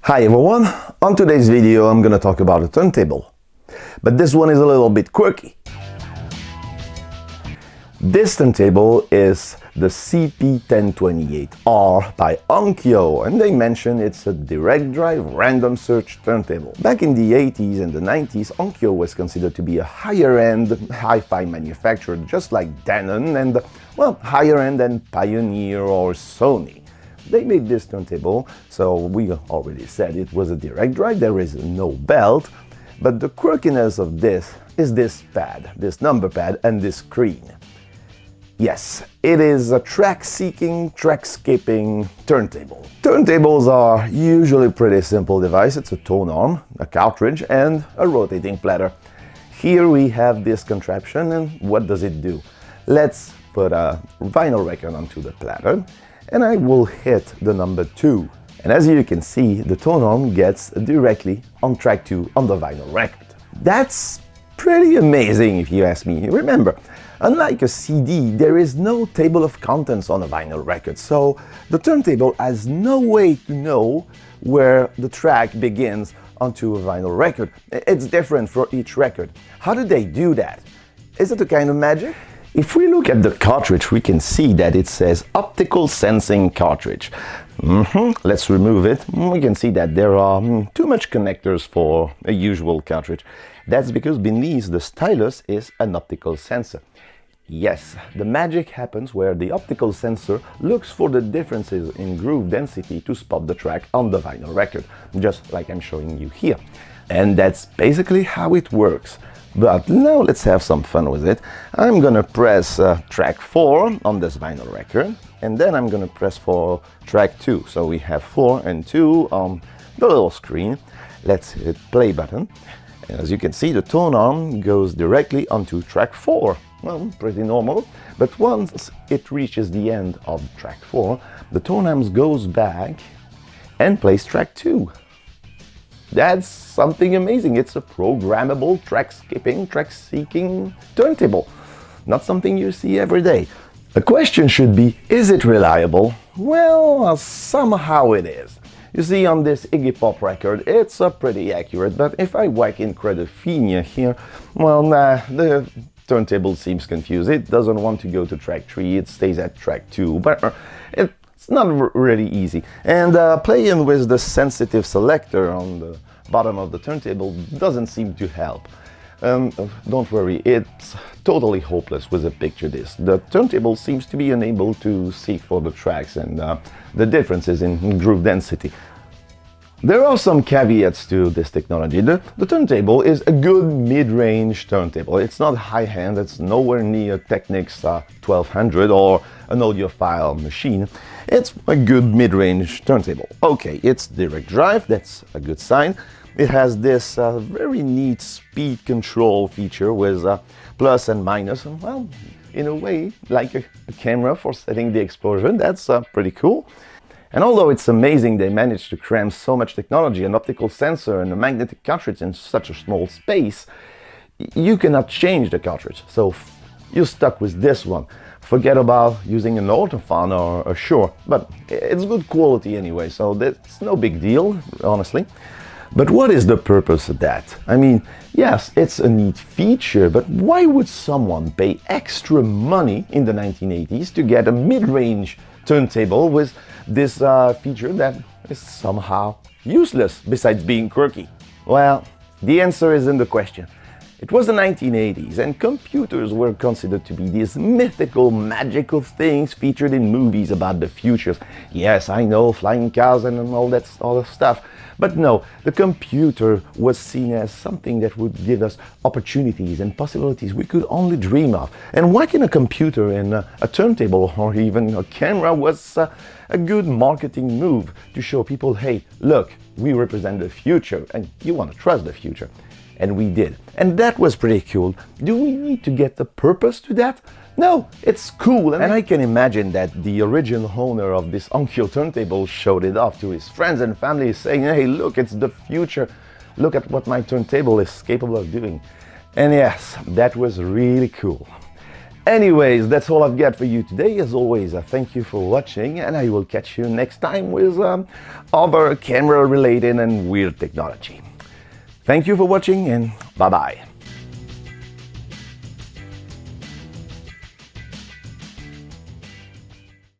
Hi everyone, on today's video I'm gonna talk about a turntable, but this one is a little bit quirky. This turntable is the CP1028R by Onkyo, and they mention it's a direct drive random search turntable. Back in the 80s and the 90s, Onkyo was considered to be a higher-end hi-fi manufacturer, just like Denon and, well, higher-end than Pioneer or Sony. They made this turntable, so we already said it was a direct drive, there is no belt, but the quirkiness of this is this pad, this number pad and this screen. Yes, it is a track-seeking, track-skipping turntable. Turntables are usually a pretty simple device. It's a tone arm, a cartridge and a rotating platter. Here we have this contraption, and what does it do? Let's put a vinyl record onto the platter, and I will hit the number 2. And as you can see, the tone arm gets directly on track 2 on the vinyl record. That's pretty amazing if you ask me. Remember, unlike a CD, there is no table of contents on a vinyl record, so the turntable has no way to know where the track begins onto a vinyl record. It's different for each record. How do they do that? Is it a kind of magic? If we look at the cartridge, we can see that it says optical sensing cartridge. Let's remove it. We can see that there are too much connectors for a usual cartridge. That's because beneath the stylus is an optical sensor. Yes, the magic happens where the optical sensor looks for the differences in groove density to spot the track on the vinyl record, just like I'm showing you here. And that's basically how it works. But now let's have some fun with it. I'm gonna press track 4 on this vinyl record, and then I'm gonna press for track 2. So we have 4 and 2 on the little screen. Let's hit play button. And as you can see, the tone arm goes directly onto track 4. Well, pretty normal. But once it reaches the end of track 4, the tone arm goes back and plays track 2. That's something amazing. It's a programmable, track-skipping, track-seeking turntable. Not something you see every day. The question should be, is it reliable? Well, somehow it is. You see, on this Iggy Pop record, it's pretty accurate, but if I whack in Credophinia here, well, the turntable seems confused. It doesn't want to go to track 3, it stays at track 2, but it's not really easy. And playing with the sensitive selector on the bottom of the turntable doesn't seem to help. Don't worry, it's totally hopeless with a picture disc. The turntable seems to be unable to seek for the tracks and the differences in groove density. There are some caveats to this technology. The turntable is a good mid-range turntable. It's not high-end, it's nowhere near Technics 1200 or an audiophile machine. It's a good mid-range turntable. Okay, it's direct drive, that's a good sign. It has this very neat speed control feature with plus and minus. Well, in a way, like a camera for setting the explosion. That's pretty cool. And although it's amazing they managed to cram so much technology, an optical sensor and a magnetic cartridge in such a small space, you cannot change the cartridge. So you're stuck with this one. Forget about using an orthophon or a Shure, but it's good quality anyway, so that's no big deal, honestly. But what is the purpose of that? I mean, yes, it's a neat feature, but why would someone pay extra money in the 1980s to get a mid-range turntable with this feature that is somehow useless besides being quirky? Well, the answer is in the question. It was the 1980s, and computers were considered to be these mythical, magical things featured in movies about the future. Yes, I know, flying cars and all that other stuff. But no, the computer was seen as something that would give us opportunities and possibilities we could only dream of. And whacking a computer in a turntable or even a camera was a good marketing move to show people, hey, look, we represent the future and you want to trust the future. And we did. And that was pretty cool. Do we need to get the purpose to that? No, it's cool. And I can imagine that the original owner of this Onkyo turntable showed it off to his friends and family saying, hey, look, it's the future. Look at what my turntable is capable of doing. And yes, that was really cool. Anyways, that's all I've got for you today. As always, thank you for watching, and I will catch you next time with other camera-related and weird technology. Thank you for watching, and bye-bye.